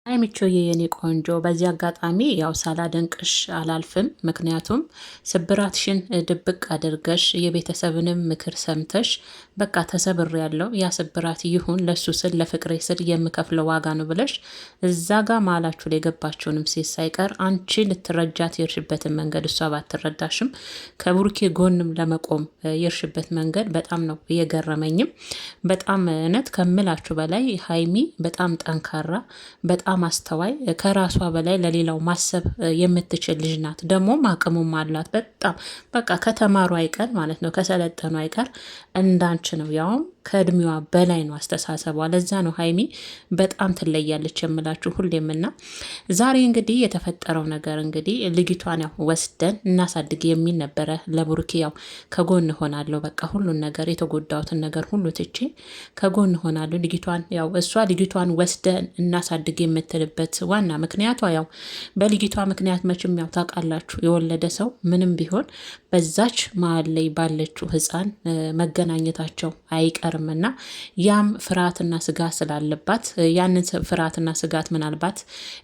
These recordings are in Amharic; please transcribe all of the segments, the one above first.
ሀይሚቾዬ የኔ ቆንጆ በዚህ አጋጣሚ ያው ሳላደንቅሽ አላልፍም። ምክንያቱም ስብራትሽን ድብቅ አድርገሽ የቤተሰብንም ምክር ሰምተሽ በቃ ተሰብር ያለው ያ ስብራት ይሁን ለሱ ስል ለፍቅሬ ስል የምከፍለው ዋጋ ነው ብለሽ እዛ ጋር መሀላችሁ ላይ የገባችውንም ሴት ሳይቀር አንቺ ልትረጃት የርሽበትን መንገድ እሷ ባትረዳሽም ከብሩኬ ጎንም ለመቆም የርሽበት መንገድ በጣም ነው እየገረመኝም። በጣም እውነት ከምላችሁ በላይ ሀይሚ በጣም ጠንካራ በጣም አስተዋይ ከራሷ በላይ ለሌላው ማሰብ የምትችል ልጅ ናት። ደግሞም አቅሙም አላት። በጣም በቃ ከተማሩ አይቀር ማለት ነው ከሰለጠኑ አይቀር እንዳንች ነው። ያውም ከእድሜዋ በላይ ነው አስተሳሰቧ። ለዛ ነው ሀይሚ በጣም ትለያለች የምላችሁ ሁሌምና ዛሬ እንግዲህ የተፈጠረው ነገር እንግዲህ ልጅቷን ያው ወስደን እናሳድግ የሚል ነበረ። ለቡሩኬ ያው ከጎን ሆናለሁ በቃ ሁሉን ነገር የተጎዳሁትን ነገር ሁሉ ትቼ ከጎን ሆናለሁ። ልጅቷን ያው እሷ ልጅቷን ወስደን እናሳድግ የምትልበት ዋና ምክንያቷ ያው በልጅቷ ምክንያት መቼም ያው ታውቃላችሁ የወለደ ሰው ምንም ቢሆን በዛች መሀል ላይ ባለችው ሕፃን መገናኘታቸው አይቀርም እና ያም ፍርሃትና ስጋት ስላለባት ያንን ፍርሃትና ስጋት ምናልባት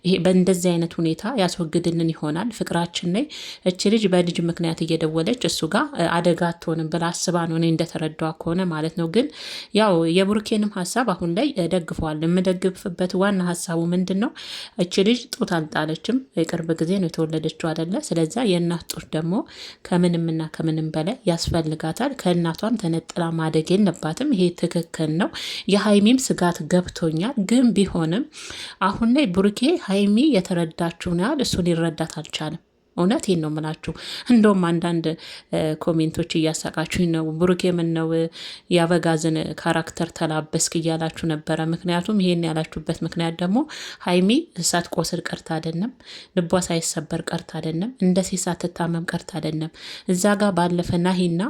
ይሄ በእንደዚህ አይነት ሁኔታ ያስወግድልን ይሆናል። ፍቅራችን ላይ እች ልጅ በልጅ ምክንያት እየደወለች እሱ ጋር አደጋ አትሆንም ብላ አስባ ነው እኔ እንደተረዳዋ ከሆነ ማለት ነው። ግን ያው የብሩኬንም ሀሳብ አሁን ላይ ደግፈዋል። የምደግፍበት ዋና ሀሳቡ ምንድን ነው? እች ልጅ ጡት አልጣለችም። የቅርብ ጊዜ ነው የተወለደችው አይደለ? ስለዛ የእናት ጡት ደግሞ ከምንምና ከምንም በላይ ያስፈልጋታል። ከእናቷም ተነጥላ ማደግ የለባትም። ይሄ ትክክል ነው። የሀይሚም ስጋት ገብቶኛል። ግን ቢሆንም አሁን ላይ ብሩኬ ሀይሚ የተረዳችውን ያህል እሱ ሊረዳት አልቻለም። እውነቴን ነው የምላችሁ። እንደውም አንዳንድ ኮሜንቶች እያሳቃችሁኝ ነው። ብሩኬ ምን ነው የአበጋዝን ካራክተር ተላበስክ እያላችሁ ነበረ። ምክንያቱም ይሄን ያላችሁበት ምክንያት ደግሞ ሀይሚ ሳትቆስል ቀርታ አይደለም፣ ልቧ ሳይሰበር ቀርታ አይደለም፣ እንደ ሴት ሳትታመም ቀርታ አይደለም። እዛ ጋር ባለፈ ናሂና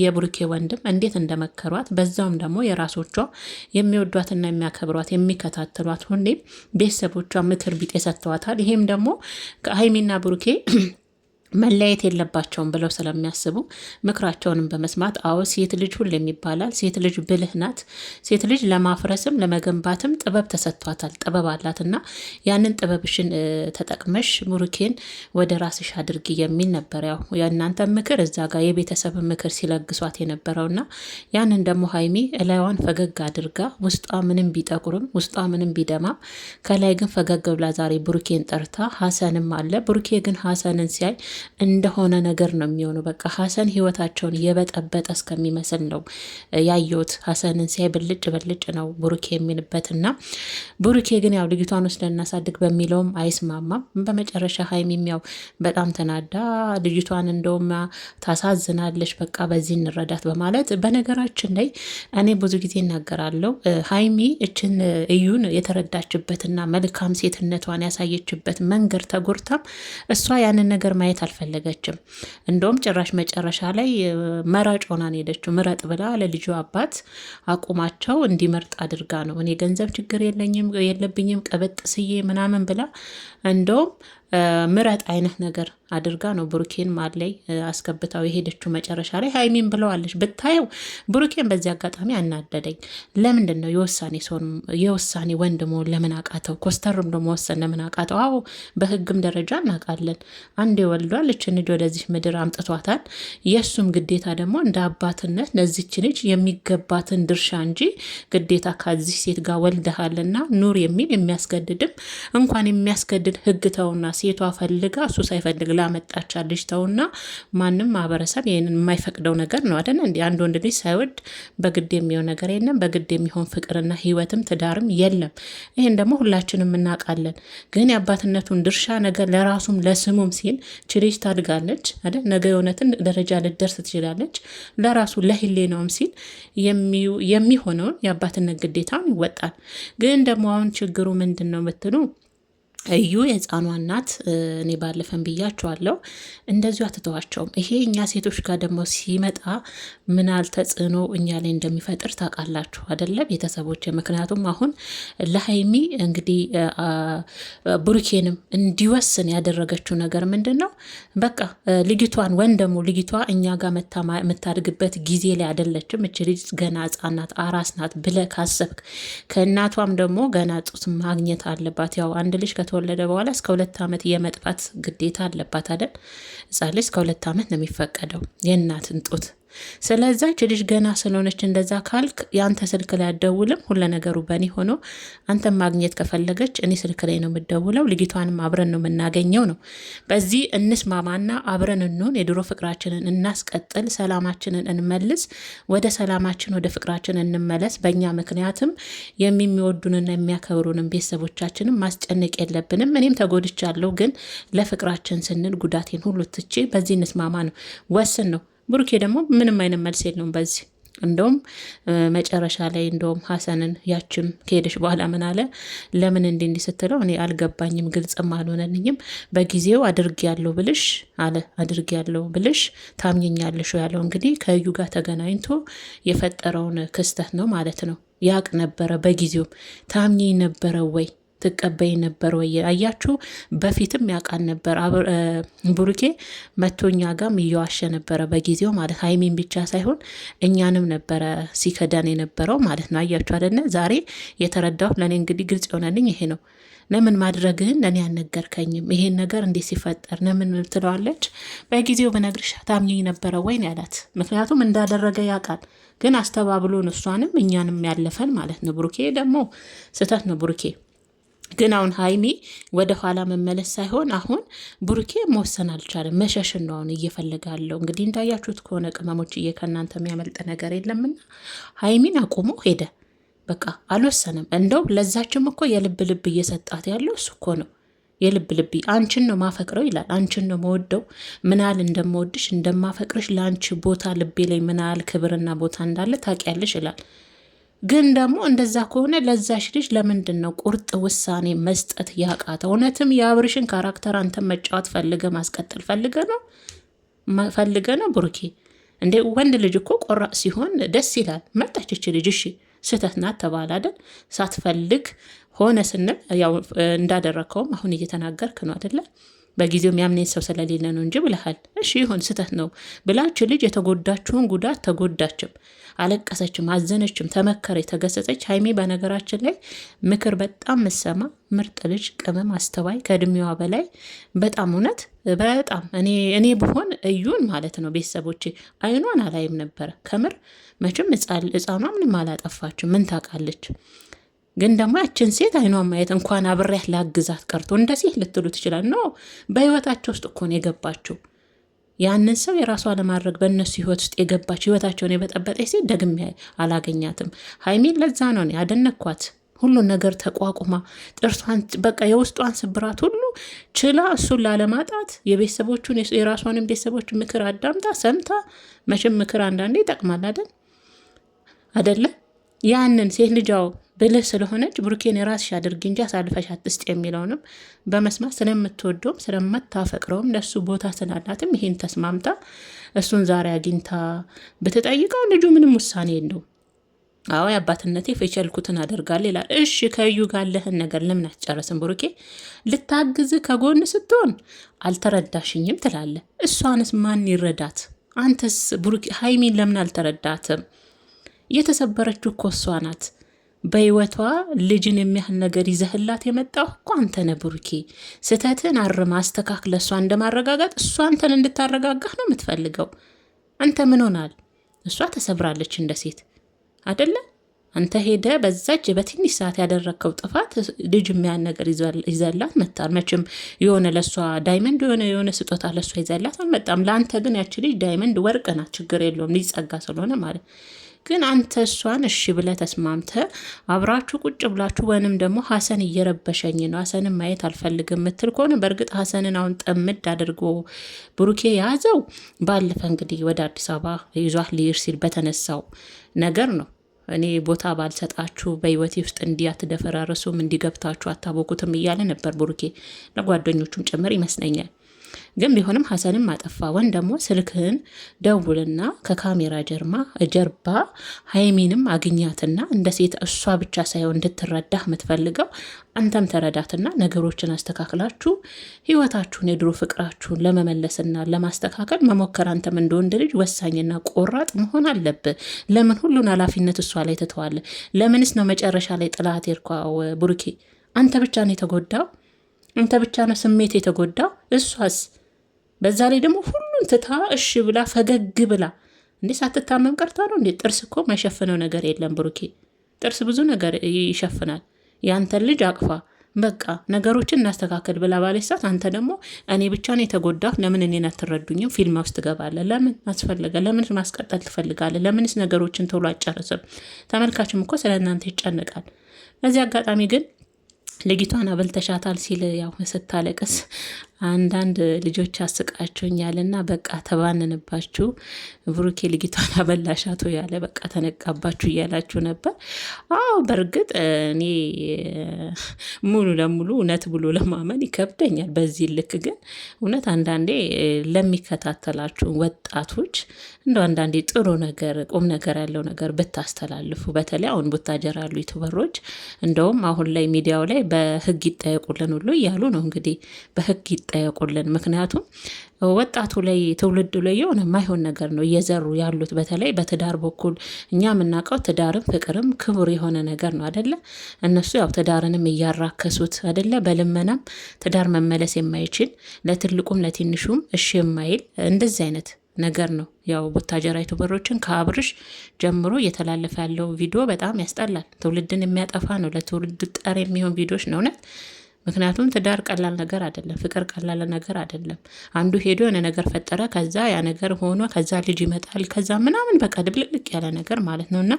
የብሩኬ ወንድም እንዴት እንደመከሯት በዛውም ደግሞ የራሶቿ የሚወዷትና የሚያከብሯት የሚከታተሏት ሁሌም ቤተሰቦቿ ምክር ቢጤ ሰጥተዋታል። ይሄም ደግሞ ሀይሚና ብሩኬ መለያየት የለባቸውም ብለው ስለሚያስቡ ምክራቸውንም በመስማት አዎ ሴት ልጅ ሁሌም ይባላል ሴት ልጅ ብልህ ናት። ሴት ልጅ ለማፍረስም ለመገንባትም ጥበብ ተሰጥቷታል። ጥበብ አላትና ያንን ጥበብሽን ተጠቅመሽ ብሩኬን ወደ ራስሽ አድርጊ የሚል ነበር። ያው የእናንተ ምክር እዛ ጋር የቤተሰብ ምክር ሲለግሷት የነበረውና ያንን ደግሞ ሀይሚ እላይዋን ፈገግ አድርጋ ውስጧ ምንም ቢጠቁርም ውስጧ ምንም ቢደማም ከላይ ግን ፈገግ ብላ ዛሬ ብሩኬን ጠርታ ሀሰንም አለ። ብሩኬ ግን ሀሰንን ሲያይ እንደሆነ ነገር ነው የሚሆነው። በቃ ሀሰን ህይወታቸውን የበጠበጠ እስከሚመስል ነው ያየሁት። ሀሰንን ሲያይ ብልጭ ነው ብሩኬ የሚልበትና ብሩኬ ግን ያው ልጅቷን ውስጥ እናሳድግ በሚለውም አይስማማም። በመጨረሻ ሀይሚም ያው በጣም ተናዳ ልጅቷን እንደውም ታሳዝናለች፣ በቃ በዚህ እንረዳት በማለት በነገራችን ላይ እኔ ብዙ ጊዜ እናገራለሁ ሀይሚ እችን እዩን የተረዳችበትና መልካም ሴትነቷን ያሳየችበት መንገድ ተጎርታም እሷ ያንን ነገር ማየት አልፈለገችም። እንደውም ጭራሽ መጨረሻ ላይ መራጭ ሆናን ሄደችው። ምረጥ ብላ ለልጁ አባት አቁማቸው እንዲመርጥ አድርጋ ነው። እኔ ገንዘብ ችግር የለብኝም ቀበጥ ስዬ ምናምን ብላ እንደውም ምረጥ አይነት ነገር አድርጋ ነው ብሩኬን ማል ላይ አስገብታው የሄደችው። መጨረሻ ላይ ሀይሚን ብለዋለች። ብታየው ብሩኬን በዚህ አጋጣሚ አናደደኝ። ለምንድን ነው የውሳኔ ወንድ መሆን ለምን አቃተው? ኮስተርም ደግሞ ወሰን ለምን አቃተው? አዎ በህግም ደረጃ እናውቃለን። አንዴ ወልዷል። እችን ልጅ ወደዚህ ምድር አምጥቷታል። የእሱም ግዴታ ደግሞ እንደ አባትነት ለዚች ልጅ የሚገባትን ድርሻ እንጂ ግዴታ ከዚህ ሴት ጋር ወልደሃልና ኑር የሚል የሚያስገድድም እንኳን የሚያስገድድ ህግ ተውና ሴቷ ፈልጋ እሱ ሳይፈልግ ላመጣቻ ልጅ ተውና ማንም ማህበረሰብ ይህንን የማይፈቅደው ነገር ነው አይደል? እንዲ አንድ ወንድ ልጅ ሳይወድ በግድ የሚሆን ነገር የለም። በግድ የሚሆን ፍቅርና ህይወትም ትዳርም የለም። ይህን ደግሞ ሁላችንም እናውቃለን። ግን የአባትነቱን ድርሻ ነገር ለራሱም ለስሙም ሲል ችልጅ ታድጋለች አይደል? ነገ የሆነትን ደረጃ ልደርስ ትችላለች። ለራሱ ለህሌናውም ሲል የሚሆነውን የአባትነት ግዴታውን ይወጣል። ግን ደግሞ አሁን ችግሩ ምንድን ነው ምትሉ እዩ የህፃኗ እናት እኔ ባለፈን ብያቸዋለሁ። እንደዚሁ አትተዋቸውም። ይሄ እኛ ሴቶች ጋር ደግሞ ሲመጣ ምናል ተጽዕኖ እኛ ላይ እንደሚፈጥር ታውቃላችሁ አደለ ቤተሰቦች? ምክንያቱም አሁን ለሀይሚ እንግዲህ ብሩኬንም እንዲወስን ያደረገችው ነገር ምንድን ነው? በቃ ልጅቷን ወይም ደግሞ ልጅቷ እኛ ጋር የምታድግበት ጊዜ ላይ አይደለችም። እች ልጅ ገና ህጻን ናት፣ አራስ ናት ብለህ ካሰብክ ከእናቷም ደግሞ ገና ጡት ማግኘት አለባት። ያው አንድ ልጅ ከተወለደ በኋላ እስከ 2 ዓመት የመጥባት ግዴታ አለባት አይደል? ህጻን ልጅ እስከ 2 ዓመት ነው የሚፈቀደው የእናትን ጡት። ስለዛች ልጅ ገና ስለሆነች እንደዛ ካልክ የአንተ ስልክ ላይ አደውልም። ሁለ ነገሩ በእኔ ሆኖ አንተን ማግኘት ከፈለገች እኔ ስልክ ላይ ነው የምደውለው። ልጅቷንም አብረን ነው የምናገኘው ነው። በዚህ እንስማማና አብረን እንሆን፣ የድሮ ፍቅራችንን እናስቀጥል፣ ሰላማችንን እንመልስ፣ ወደ ሰላማችን ወደ ፍቅራችን እንመለስ። በእኛ ምክንያትም የሚወዱንና የሚያከብሩንን ቤተሰቦቻችንም ማስጨነቅ የለብንም። እኔም ተጎድቻለሁ፣ ግን ለፍቅራችን ስንል ጉዳቴን ሁሉ ትቼ በዚህ እንስማማ ነው ወስን ነው። ብሩኬ ደግሞ ምንም አይነት መልስ የለውም በዚህ። እንደውም መጨረሻ ላይ እንደውም ሀሰንን ያችም ከሄደች በኋላ ምን አለ? ለምን እንዲህ ስትለው እኔ አልገባኝም፣ ግልጽም አልሆነልኝም። በጊዜው አድርጌያለሁ ብልሽ አለ አድርጌያለሁ ብልሽ ታምኘኛለሽ ያለው እንግዲህ ከእዩ ጋር ተገናኝቶ የፈጠረውን ክስተት ነው ማለት ነው። ያቅ ነበረ በጊዜው ታምኘኝ ነበረ ወይ ትቀበይ ነበር ወይ? አያችሁ፣ በፊትም ያውቃል ነበር። ብሩኬ መቶኛ ጋም እየዋሸ ነበረ በጊዜው ማለት ሀይሚን ብቻ ሳይሆን እኛንም ነበረ ሲከዳን የነበረው ማለት ነው። አያችሁ አይደለ? ዛሬ የተረዳሁት ለእኔ እንግዲህ ግልጽ የሆነልኝ ይሄ ነው። ለምን ማድረግህን ለእኔ አልነገርከኝም? ይሄን ነገር እንዴት ሲፈጠር ለምን ትለዋለች። በጊዜው በነግርሽ ታምኚኝ ነበረ ወይን ያላት። ምክንያቱም እንዳደረገ ያውቃል፣ ግን አስተባብሎን እሷንም እኛንም ያለፈን ማለት ነው። ብሩኬ ደግሞ ስህተት ነው ብሩኬ ግን አሁን ሀይሚ ወደ ኋላ መመለስ ሳይሆን አሁን ብሩኬ መወሰን አልቻለም። መሸሽን ነው አሁን እየፈለጋለው። እንግዲህ እንዳያችሁት ከሆነ ቅመሞች ከእናንተ የሚያመልጥ ነገር የለምና ሀይሚን አቁሞ ሄደ። በቃ አልወሰንም። እንደው ለዛችም እኮ የልብ ልብ እየሰጣት ያለው እሱ እኮ ነው። የልብ ልብ አንቺን ነው ማፈቅረው ይላል። አንቺን ነው መወደው፣ ምናል እንደምወድሽ እንደማፈቅርሽ፣ ለአንቺ ቦታ ልቤ ላይ ምናል ክብርና ቦታ እንዳለ ታውቂያለሽ ይላል። ግን ደግሞ እንደዛ ከሆነ ለዛሽ ልጅ ለምንድን ነው ቁርጥ ውሳኔ መስጠት ያቃተ? እውነትም የአብርሽን ካራክተር አንተ መጫወት ፈልገ ማስቀጠል ፈልገ ነው ብሩኬ? እንዴ ወንድ ልጅ እኮ ቆራጥ ሲሆን ደስ ይላል። መጣችች ልጅ እሺ ስህተት ናት ተባለ አይደል? ሳትፈልግ ሆነ ስንል ያው እንዳደረከውም አሁን እየተናገርክ ነው አይደለ? በጊዜው የሚያምነኝ ሰው ስለሌለ ነው እንጂ ብለሃል። እሺ ይሁን ስህተት ነው ብላች ልጅ የተጎዳችውን ጉዳት ተጎዳችም፣ አለቀሰችም፣ አዘነችም፣ ተመከረ፣ ተገሰጸች። ሀይሜ በነገራችን ላይ ምክር በጣም ምሰማ ምርጥ ልጅ፣ ቅመም፣ አስተዋይ ከእድሜዋ በላይ በጣም እውነት በጣም እኔ ብሆን እዩን ማለት ነው ቤተሰቦቼ አይኗን አላይም ነበረ ከምር። መቼም ህፃኗ ምንም አላጠፋችም፣ ምን ታውቃለች? ግን ደግሞ ያችን ሴት አይኗን ማየት እንኳን አብሬያት ላግዛት ቀርቶ እንደዚህ ልትሉ ትችላል። ነው በህይወታቸው ውስጥ እኮ ነው የገባችው። ያንን ሰው የራሷ ለማድረግ በእነሱ ህይወት ውስጥ የገባች ህይወታቸውን የበጠበጠች ሴት ደግሜ አላገኛትም። ሀይሜን ለዛ ነው ያደነኳት። ሁሉን ነገር ተቋቁማ ጥርሷን በቃ የውስጧን ስብራት ሁሉ ችላ እሱን ላለማጣት የቤተሰቦቹን የራሷንም ቤተሰቦች ምክር አዳምጣ ሰምታ። መቼም ምክር አንዳንዴ ይጠቅማል አደለ? ያንን ሴት ልጃው ብልህ ስለሆነች ብሩኬን የራስሽ አድርጊ እንጂ አሳልፈሽ አትስጥ የሚለውንም በመስማት ስለምትወደውም ስለምታፈቅረውም ለሱ ቦታ ስላላትም ይሄን ተስማምታ እሱን ዛሬ አግኝታ ብትጠይቀው ልጁ ምንም ውሳኔ የለውም። አዎ የአባትነቴ የቻልኩትን አደርጋለሁ ይላል። እሺ ከዩ ጋር ያለህን ነገር ለምን አትጨርስም? ብሩኬ ልታግዝ ከጎን ስትሆን አልተረዳሽኝም ትላለ። እሷንስ ማን ይረዳት? አንተስ ብሩኬ ሀይሚን ለምን አልተረዳትም? የተሰበረችው እኮ እሷ ናት። በህይወቷ ልጅን የሚያህል ነገር ይዘህላት የመጣው እኮ አንተ ነህ ብሩኬ። ስህተትን አርማ አስተካክለ እሷ እንደማረጋጋት እሷ አንተን እንድታረጋጋህ ነው የምትፈልገው። አንተ ምን ሆናል? እሷ ተሰብራለች እንደ ሴት አደለ? አንተ ሄደ በዛች በትንሽ ሰዓት ያደረግከው ጥፋት ልጅ የሚያህል ነገር ይዘላት መጣል። መቼም የሆነ ለእሷ ዳይመንድ የሆነ ስጦታ ለእሷ ይዘላት አልመጣም። ለአንተ ግን ያች ልጅ ዳይመንድ ወርቅ ናት፣ ችግር የለውም ልጅ ጸጋ ስለሆነ ማለት። ግን አንተ እሷን እሺ ብለ ተስማምተ አብራችሁ ቁጭ ብላችሁ ወይንም ደግሞ ሀሰን እየረበሸኝ ነው ሀሰንን ማየት አልፈልግም ምትል ከሆነ በእርግጥ ሀሰንን አሁን ጠምድ አድርጎ ብሩኬ ያዘው። ባለፈ እንግዲህ ወደ አዲስ አበባ ይዟት ሊሄድ ሲል በተነሳው ነገር ነው እኔ ቦታ ባልሰጣችሁ በህይወቴ ውስጥ አትደፈራረሱም፣ እንዲገብታችሁ አታቦኩትም እያለ ነበር ብሩኬ ለጓደኞቹም ጭምር ይመስለኛል። ግን ቢሆንም ሀሰንም አጠፋ። ወን ደግሞ ስልክህን ደውልና ከካሜራ ጀርባ ሀይሚንም አግኛትና እንደ ሴት እሷ ብቻ ሳይሆን እንድትረዳህ የምትፈልገው አንተም ተረዳትና ነገሮችን አስተካክላችሁ ህይወታችሁን የድሮ ፍቅራችሁን ለመመለስና ለማስተካከል መሞከር አንተም እንደ ወንድ ልጅ ወሳኝና ቆራጥ መሆን አለብህ። ለምን ሁሉን ኃላፊነት እሷ ላይ ትተዋለህ? ለምንስ ነው መጨረሻ ላይ ጥላት የርኳው? ብሩኬ አንተ ብቻ ነው የተጎዳው? አንተ ብቻ ነው ስሜት የተጎዳው? እሷስ? በዛ ላይ ደግሞ ሁሉን ትታ እሺ ብላ ፈገግ ብላ እንዴ ሳትታመም ቀርታ ነው እንዴ? ጥርስ እኮ ማይሸፍነው ነገር የለም ብሩኬ። ጥርስ ብዙ ነገር ይሸፍናል። ያንተን ልጅ አቅፋ በቃ ነገሮችን እናስተካከል ብላ ባለች ሰዓት አንተ ደግሞ እኔ ብቻ ነው የተጎዳሁ፣ ለምን እኔን አትረዱኝም? ፊልም ውስጥ ትገባለህ። ለምን አስፈለገ? ለምን ማስቀጠል ትፈልጋለህ? ለምንስ ነገሮችን ቶሎ አጨርስም? ተመልካችም እኮ ስለ እናንተ ይጨነቃል። በዚህ አጋጣሚ ግን ልጅቷን አበልተሻታል ሲል ያው ስታለቅስ አንዳንድ ልጆች አስቃችሁኛልና በቃ ተባንንባችሁ፣ ብሩኬ ልጅቷን አበላሻቶ ያለ በቃ ተነቃባችሁ እያላችሁ ነበር። አዎ በእርግጥ እኔ ሙሉ ለሙሉ እውነት ብሎ ለማመን ይከብደኛል። በዚህ ልክ ግን እውነት አንዳንዴ ለሚከታተላችሁ ወጣቶች እንደ አንዳንዴ ጥሩ ነገር ቁም ነገር ያለው ነገር ብታስተላልፉ፣ በተለይ አሁን ቡታጀራ ያሉ ዩቱበሮች እንደውም አሁን ላይ ሚዲያው ላይ በህግ ይጠየቁልን ሁሉ እያሉ ነው። እንግዲህ በህግ ይጠየቁልን። ምክንያቱም ወጣቱ ላይ ትውልዱ ላይ የሆነ የማይሆን ነገር ነው እየዘሩ ያሉት። በተለይ በትዳር በኩል እኛ የምናውቀው ትዳርም ፍቅርም ክቡር የሆነ ነገር ነው አደለ? እነሱ ያው ትዳርንም እያራከሱት አደለ? በልመናም ትዳር መመለስ የማይችል ለትልቁም ለትንሹም እሺ የማይል እንደዚህ አይነት ነገር ነው። ያው ቡታጀራ ዩቱበሮችን ከአብርሽ ጀምሮ እየተላለፈ ያለው ቪዲዮ በጣም ያስጠላል። ትውልድን የሚያጠፋ ነው። ለትውልድ ጠር የሚሆን ቪዲዮች ነው እውነት። ምክንያቱም ትዳር ቀላል ነገር አይደለም። ፍቅር ቀላል ነገር አይደለም። አንዱ ሄዶ የሆነ ነገር ፈጠረ፣ ከዛ ያ ነገር ሆኖ ከዛ ልጅ ይመጣል፣ ከዛ ምናምን በቃ ድብልቅልቅ ያለ ነገር ማለት ነውና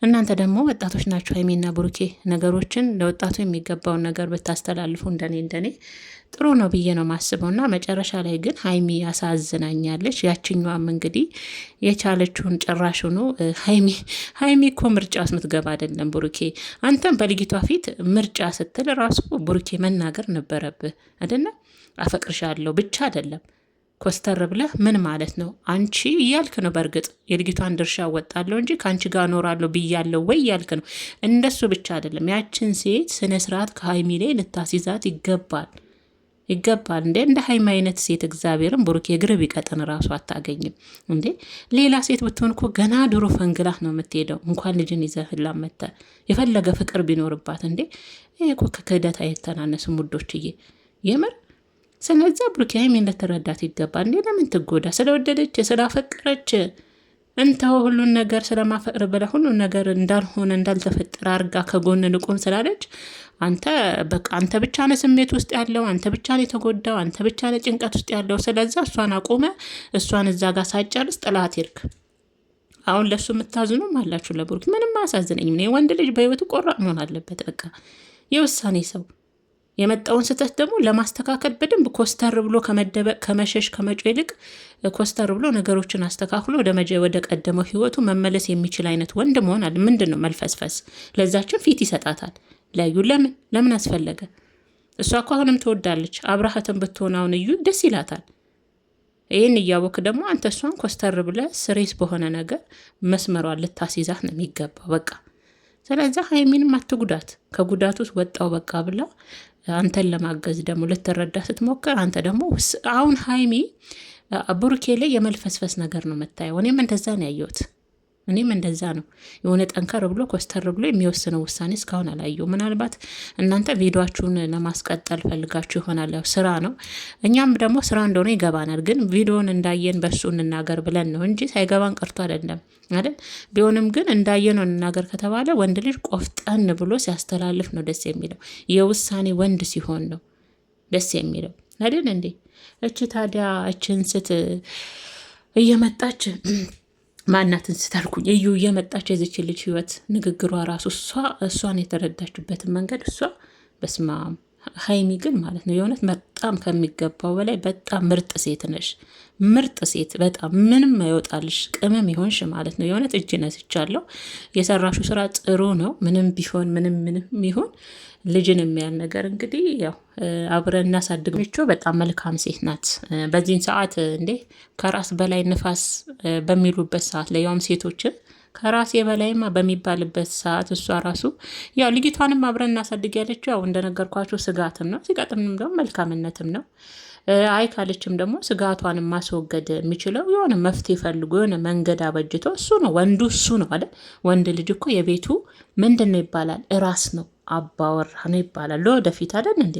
እናንተ ደግሞ ወጣቶች ናቸው። ሀይሚና ብሩኬ ነገሮችን ለወጣቱ የሚገባውን ነገር ብታስተላልፉ እንደኔ ጥሩ ነው ብዬ ነው ማስበው። እና መጨረሻ ላይ ግን ሀይሚ ያሳዝናኛለች። ያችኛዋም እንግዲህ የቻለችውን ጭራሽ ሆኖ ሀይሚ እኮ ምርጫ ውስጥ ምትገባ አይደለም ብሩኬ። አንተም በልጊቷ ፊት ምርጫ ስትል ራሱ ብሩኬ መናገር ነበረብህ አይደለ? አፈቅርሻለሁ ብቻ አይደለም ኮስተር ብለህ ምን ማለት ነው አንቺ እያልክ ነው። በእርግጥ የልጊቷን ድርሻ ወጣለሁ እንጂ ከአንቺ ጋር እኖራለሁ ብያለሁ ወይ እያልክ ነው። እንደሱ ብቻ አይደለም፣ ያችን ሴት ስነ ስርዓት ከሀይሚ ላይ ልታስይዛት ይገባል እንደ ሀይሚ አይነት ሴት እግዚአብሔርን ብሩክ የግር ቢቀጥን ራሱ አታገኝም እንዴ። ሌላ ሴት ብትሆን እኮ ገና ድሮ ፈንግላህ ነው የምትሄደው። እንኳን ልጅን ይዘህላ መተ የፈለገ ፍቅር ቢኖርባት እንዴ። ይሄ እኮ ከክህደት አይተናነስም ውዶችዬ የምር። ስለዛ ብሩክ ሀይሚን ልትረዳት ይገባል እንዴ። ለምን ትጎዳ? ስለወደደች ስላፈቀረች እንተው ሁሉን ነገር ስለማፈቅር ብላ ሁሉን ነገር እንዳልሆነ እንዳልተፈጠረ አርጋ ከጎን ንቁም ስላለች አንተ ብቻ ነህ ስሜት ውስጥ ያለው፣ አንተ ብቻ ነህ የተጎዳው፣ አንተ ብቻ ነህ ጭንቀት ውስጥ ያለው። ስለዛ እሷን አቁመ እሷን እዛ ጋር ሳጨርስ ጥላት ይርክ። አሁን ለሱ የምታዝኑም አላችሁ ለብሩክ። ምንም አያሳዝነኝም። ወንድ ልጅ በህይወቱ ቆራጥ መሆን አለበት። በቃ የውሳኔ ሰው የመጣውን ስህተት ደግሞ ለማስተካከል በደንብ ኮስተር ብሎ ከመደበቅ ከመሸሽ ከመጮ ይልቅ ኮስተር ብሎ ነገሮችን አስተካክሎ ወደ ቀደመው ህይወቱ መመለስ የሚችል አይነት ወንድ መሆን አለ። ምንድን ነው መልፈስፈስ? ለዛችን ፊት ይሰጣታል። ለዩ ለምን አስፈለገ? እሷ እኮ አሁንም ትወዳለች። አብረሃትን ብትሆን አሁን እዩ ደስ ይላታል። ይህን እያወክ ደግሞ አንተ እሷን ኮስተር ብለ ስሬስ በሆነ ነገር መስመሯን ልታስይዛት ነው የሚገባው። በቃ ስለዚ ሀይሚንም አትጉዳት። ከጉዳት ውስጥ ወጣው በቃ ብላ አንተን ለማገዝ ደግሞ ልትረዳ ስትሞክር አንተ ደግሞ አሁን ሀይሚ ብሩኬ ላይ የመልፈስፈስ ነገር ነው የምታየው። እኔም እንደዛ ነው ያየሁት። እኔም እንደዛ ነው። የሆነ ጠንከር ብሎ ኮስተር ብሎ የሚወስነው ውሳኔ እስካሁን አላየው። ምናልባት እናንተ ቪዲዮችሁን ለማስቀጠል ፈልጋችሁ ይሆናል። ያው ስራ ነው፣ እኛም ደግሞ ስራ እንደሆነ ይገባናል። ግን ቪዲዮን እንዳየን በሱ እንናገር ብለን ነው እንጂ ሳይገባን ቀርቶ አይደለም አይደል? ቢሆንም ግን እንዳየነው እንናገር ከተባለ ወንድ ልጅ ቆፍጠን ብሎ ሲያስተላልፍ ነው ደስ የሚለው። የውሳኔ ወንድ ሲሆን ነው ደስ የሚለው አይደል እንዴ? እቺ ታዲያ እችን ስት እየመጣች ማናትን ስታልኩኝ እዩ እየመጣች የዚች ልጅ ህይወት ንግግሯ ራሱ እሷን የተረዳችበትን መንገድ እሷ በስማም ሀይሚ ግን ማለት ነው የእውነት በጣም ከሚገባው በላይ በጣም ምርጥ ሴት ነሽ። ምርጥ ሴት በጣም ምንም አይወጣልሽ ቅመም ይሆንሽ ማለት ነው። የእውነት እጅ ነስቻለሁ። የሰራሹ ስራ ጥሩ ነው። ምንም ቢሆን ምንም ይሆን ልጅን የሚያል ነገር እንግዲህ ያው አብረን እናሳድግ። ምቾ በጣም መልካም ሴት ናት። በዚህን ሰዓት እንዴ ከራስ በላይ ንፋስ በሚሉበት ሰዓት ላይ ያውም ሴቶችን ከራሴ በላይማ በሚባልበት ሰዓት እሷ ራሱ ያው ልጅቷንም አብረን እናሳድግ ያለችው ያው እንደነገርኳቸው ስጋትም ነው፣ ሲቀጥልም ደግሞ መልካምነትም ነው። አይ ካለችም ደግሞ ስጋቷንም ማስወገድ የሚችለው የሆነ መፍትሄ ፈልጎ የሆነ መንገድ አበጅቶ እሱ ነው ወንዱ፣ እሱ ነው አይደል? ወንድ ልጅ እኮ የቤቱ ምንድን ነው ይባላል? እራስ ነው፣ አባወራ ነው ይባላል ለወደፊት አይደል እንዴ?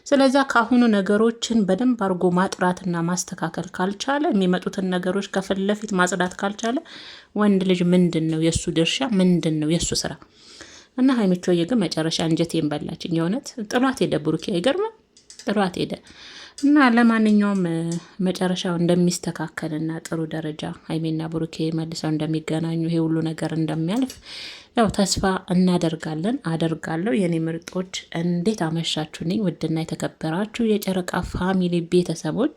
ስለዛ ከአሁኑ ነገሮችን በደንብ አድርጎ ማጥራትና ማስተካከል ካልቻለ፣ የሚመጡትን ነገሮች ከፊት ለፊት ማጽዳት ካልቻለ ወንድ ልጅ ምንድን ነው የእሱ ድርሻ? ምንድን ነው የእሱ ስራ? እና ሀይሚቾዬ ግን መጨረሻ እንጀቴን በላችኝ። የእውነት ጥሏት ሄደ ብሩኬ፣ አይገርምም? ጥሏት ሄደ። እና ለማንኛውም መጨረሻው እንደሚስተካከልና ጥሩ ደረጃ ሀይሜና ብሩኬ መልሰው እንደሚገናኙ ይሄ ሁሉ ነገር እንደሚያልፍ ያው ተስፋ እናደርጋለን። አደርጋለሁ። የኔ ምርጦች እንዴት አመሻችሁልኝ? ውድና የተከበራችሁ የጨረቃ ፋሚሊ ቤተሰቦች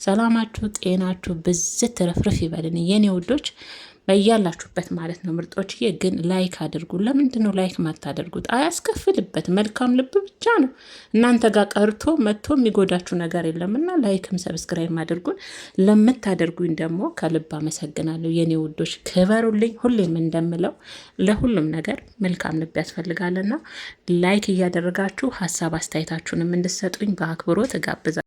ሰላማችሁ ጤናችሁ ብዝት ትረፍርፍ ይበልን የኔ ውዶች በያላችሁበት ማለት ነው። ምርጦችዬ ግን ላይክ አድርጉ። ለምንድን ነው ላይክ ማታደርጉት? አያስከፍልበት መልካም ልብ ብቻ ነው እናንተ ጋር ቀርቶ መጥቶ የሚጎዳችሁ ነገር የለምና ላይክም ሰብስክራይብ አድርጉን። ለምታደርጉኝ ደግሞ ከልብ አመሰግናለሁ የኔ ውዶች፣ ክበሩልኝ። ሁሌም እንደምለው ለሁሉም ነገር መልካም ልብ ያስፈልጋልና ላይክ እያደረጋችሁ ሀሳብ አስተያየታችሁንም እንድሰጡኝ በአክብሮት እጋብዛለሁ።